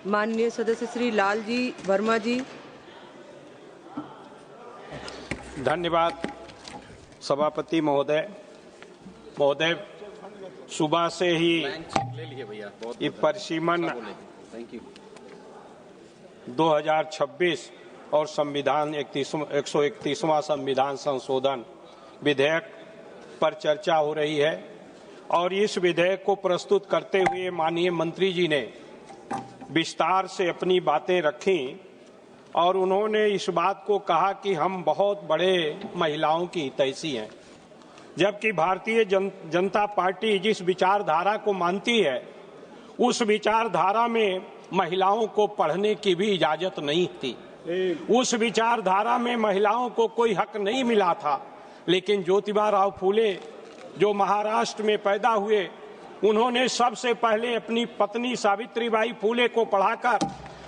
माननीय सदस्य श्री लालजी वर्मा जी। धन्यवाद सभापति महोदय। सुबह से ही ये परिसीमन 2026 और संविधान 131वां संविधान संशोधन विधेयक पर चर्चा हो रही है और इस विधेयक को प्रस्तुत करते हुए माननीय मंत्री जी ने विस्तार से अपनी बातें रखी और उन्होंने इस बात को कहा कि हम बहुत बड़े महिलाओं की हितैषी हैं, जबकि भारतीय जनता पार्टी जिस विचारधारा को मानती है उस विचारधारा में महिलाओं को पढ़ने की भी इजाजत नहीं थी। उस विचारधारा में महिलाओं को कोई हक नहीं मिला था। लेकिन ज्योतिबा राव फूले जो महाराष्ट्र में पैदा हुए, उन्होंने सबसे पहले अपनी पत्नी सावित्रीबाई फूले को पढ़ाकर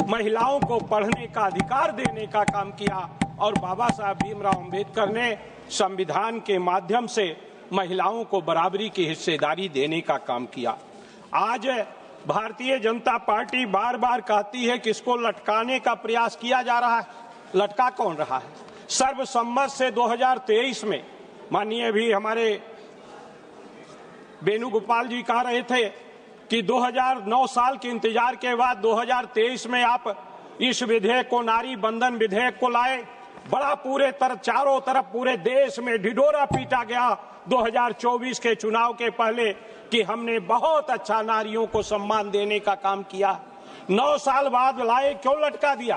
महिलाओं को पढ़ने का अधिकार देने का काम किया और बाबा साहब भीमराव अंबेडकर ने संविधान के माध्यम से महिलाओं को बराबरी की हिस्सेदारी देने का काम किया। आज भारतीय जनता पार्टी बार बार कहती है कि इसको लटकाने का प्रयास किया जा रहा है। लटका कौन रहा है? सर्वसम्मत से 2023 में माननीय भी हमारे वेणुगोपाल जी कह रहे थे कि 2009 साल के इंतजार के बाद 2023 में आप इस विधेयक को, नारी बंधन विधेयक को लाए। बड़ा पूरे चारों तरफ पूरे देश में ढिढोरा पीटा गया 2024 के चुनाव के पहले कि हमने बहुत अच्छा नारियों को सम्मान देने का काम किया। 9 साल बाद लाए, क्यों लटका दिया?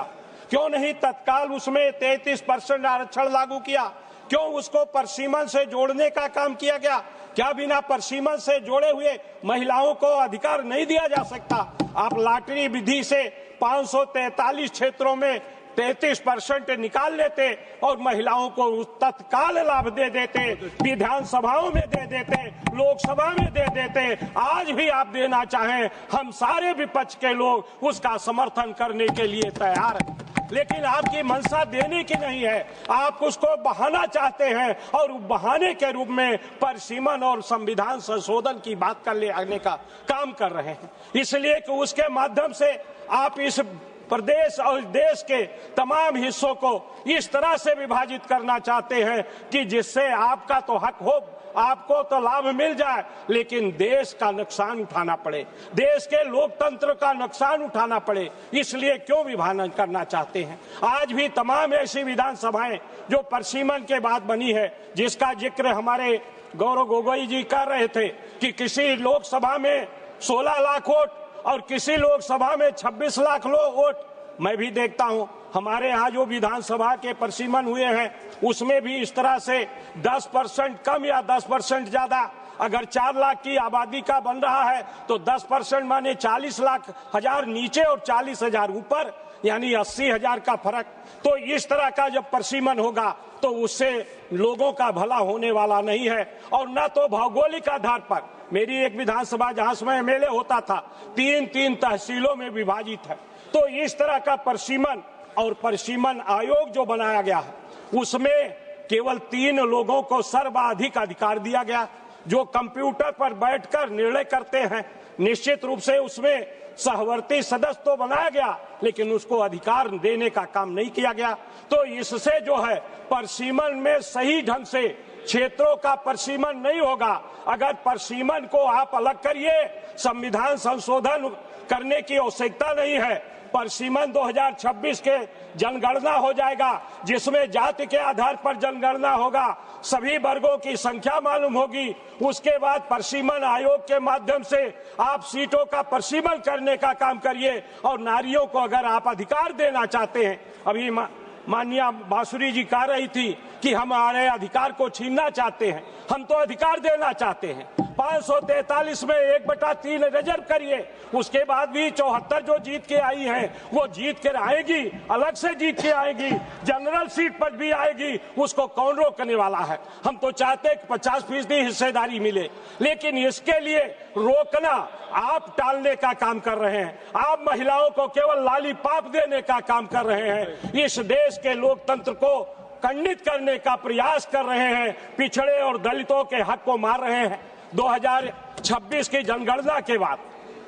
क्यों नहीं तत्काल उसमें 33% आरक्षण लागू किया? क्यों उसको परिसीमन से जोड़ने का काम किया गया? क्या बिना परिसीमन से जोड़े हुए महिलाओं को अधिकार नहीं दिया जा सकता? आप लॉटरी विधि से 543 क्षेत्रों में 33% निकाल लेते और महिलाओं को तत्काल लाभ दे देते, विधानसभाओं में दे देते, लोकसभा में दे देते। आज भी आप देना चाहें, हम सारे विपक्ष के लोग उसका समर्थन करने के लिए तैयार हैं। लेकिन आपकी मंशा देने की नहीं है, आप उसको बहाना चाहते हैं और बहाने के रूप में परिसीमन और संविधान संशोधन की बात कर ले आने का काम कर रहे हैं। इसलिए कि उसके माध्यम से आप इस प्रदेश और देश के तमाम हिस्सों को इस तरह से विभाजित करना चाहते हैं कि जिससे आपका तो हक हो, आपको तो लाभ मिल जाए, लेकिन देश का नुकसान उठाना पड़े, देश के लोकतंत्र का नुकसान उठाना पड़े। इसलिए क्यों विभाजन करना चाहते हैं? आज भी तमाम ऐसी विधानसभाएं जो परिसीमन के बाद बनी है, जिसका जिक्र हमारे गौरव गोगोई जी कर रहे थे कि किसी लोकसभा में 16 लाख वोट और किसी लोकसभा में 26 लाख वोट। मैं भी देखता हूं हमारे यहाँ जो विधानसभा के परिसीमन हुए हैं उसमें भी इस तरह से 10% कम या 10% ज्यादा, अगर 4 लाख की आबादी का बन रहा है तो 10% माने 40 लाख हजार नीचे और 40,000 ऊपर, यानी 80,000 का फर्क। तो इस तरह का जब परिसीमन होगा तो उससे लोगों का भला होने वाला नहीं है। और न तो भौगोलिक आधार पर, मेरी एक विधानसभा जहां समय एमएलए होता था 3 तहसीलों में विभाजित है। तो इस तरह का परिसीमन और परिसीमन आयोग जो बनाया गया है उसमें केवल 3 लोगों को सर्वाधिक अधिकार दिया गया जो कंप्यूटर पर बैठकर निर्णय करते हैं। निश्चित रूप से उसमें सहवर्ती सदस्य तो बनाया गया लेकिन उसको अधिकार देने का काम नहीं किया गया। तो इससे जो है परिसीमन में सही ढंग से क्षेत्रों का परिसीमन नहीं होगा। अगर परिसीमन को आप अलग करिए, संविधान संशोधन करने की आवश्यकता नहीं है। परिसीमन 2026 के जनगणना हो जाएगा जिसमें जाति के आधार पर जनगणना होगा, सभी वर्गों की संख्या मालूम होगी। उसके बाद परिसीमन आयोग के माध्यम से आप सीटों का परिसीमन करने का काम करिए। और नारियों को अगर आप अधिकार देना चाहते हैं, अभी माननीय बांसुरी जी कह रही थी कि हमारे अधिकार को छीनना चाहते हैं, हम तो अधिकार देना चाहते हैं। 543 में 1/3 रिजर्व करिए, उसके बाद भी 74 जो जीत के आई हैं वो जीत के आएगी, अलग से जीत के आएगी, जनरल सीट पर भी आएगी, उसको कौन रोकने वाला है? हम तो चाहते हैं कि 50% हिस्सेदारी मिले, लेकिन इसके लिए रोकना आप टालने का काम कर रहे हैं। आप महिलाओं को केवल लॉलीपॉप देने का काम कर रहे हैं, इस देश के लोकतंत्र को खंडित करने का प्रयास कर रहे हैं, पिछड़े और दलितों के हक को मार रहे हैं। 2026 की जनगणना के बाद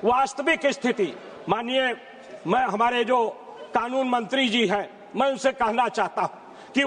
वास्तविक स्थिति माननीय मैं हमारे जो कानून मंत्री जी हैं, मैं उनसे कहना चाहता हूं कि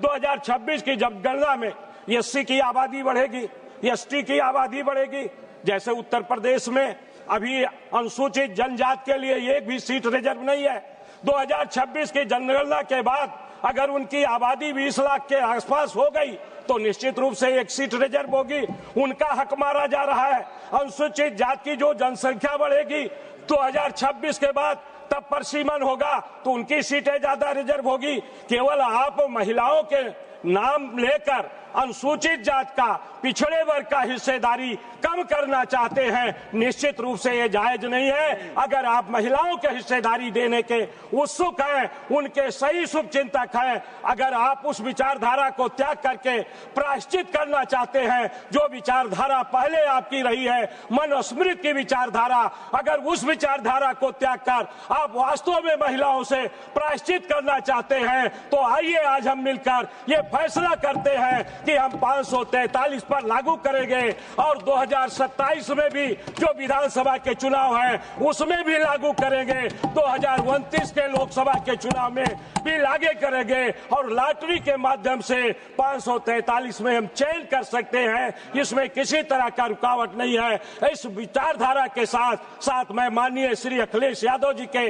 2026 की जब गणना में एससी की आबादी बढ़ेगी, एसटी की आबादी बढ़ेगी, जैसे उत्तर प्रदेश में अभी अनुसूचित जनजाति के लिए एक भी सीट रिजर्व नहीं है, 2026 की जनगणना के बाद अगर उनकी आबादी 20 लाख के आसपास हो गई तो निश्चित रूप से एक सीट रिजर्व होगी। उनका हक मारा जा रहा है। अनुसूचित जाति की जो जनसंख्या बढ़ेगी 2026 के बाद, तब परसीमन होगा तो उनकी सीटें ज्यादा रिजर्व होगी। केवल आप महिलाओं के नाम लेकर अनुसूचित जाति का, पिछड़े वर्ग का हिस्सेदारी कम करना चाहते हैं, निश्चित रूप से ये जायज नहीं है। अगर आप महिलाओं के हिस्सेदारी देने के उत्सुक हैं, उनके सही शुभचिंतक हैं, अगर आप उस विचारधारा को त्याग करके प्रायश्चित करना चाहते हैं, जो विचारधारा पहले आपकी रही है, मनुस्मृति की विचारधारा, अगर उस विचारधारा को त्याग कर आप वास्तव में महिलाओं से प्रायश्चित करना चाहते हैं, तो आइए आज हम मिलकर ये फैसला करते हैं कि हम 543 पर लागू करेंगे और 2027 में भी जो विधानसभा के चुनाव हैं उसमें भी लागू करेंगे, 2029 के लोकसभा के चुनाव में भी लागू करेंगे और लॉटरी के माध्यम से 543 में हम चयन कर सकते हैं। इसमें किसी तरह का रुकावट नहीं है। इस विचारधारा के साथ साथ मैं माननीय श्री अखिलेश यादव जी के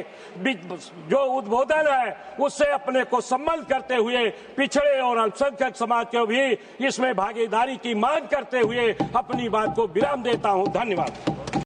जो उद्बोधन है उससे अपने को सम्मिलित करते हुए पिछड़े और अल्पसंख्यक समाज के भी इसमें भागीदारी की मांग करते हुए अपनी बात को विराम देता हूं। धन्यवाद।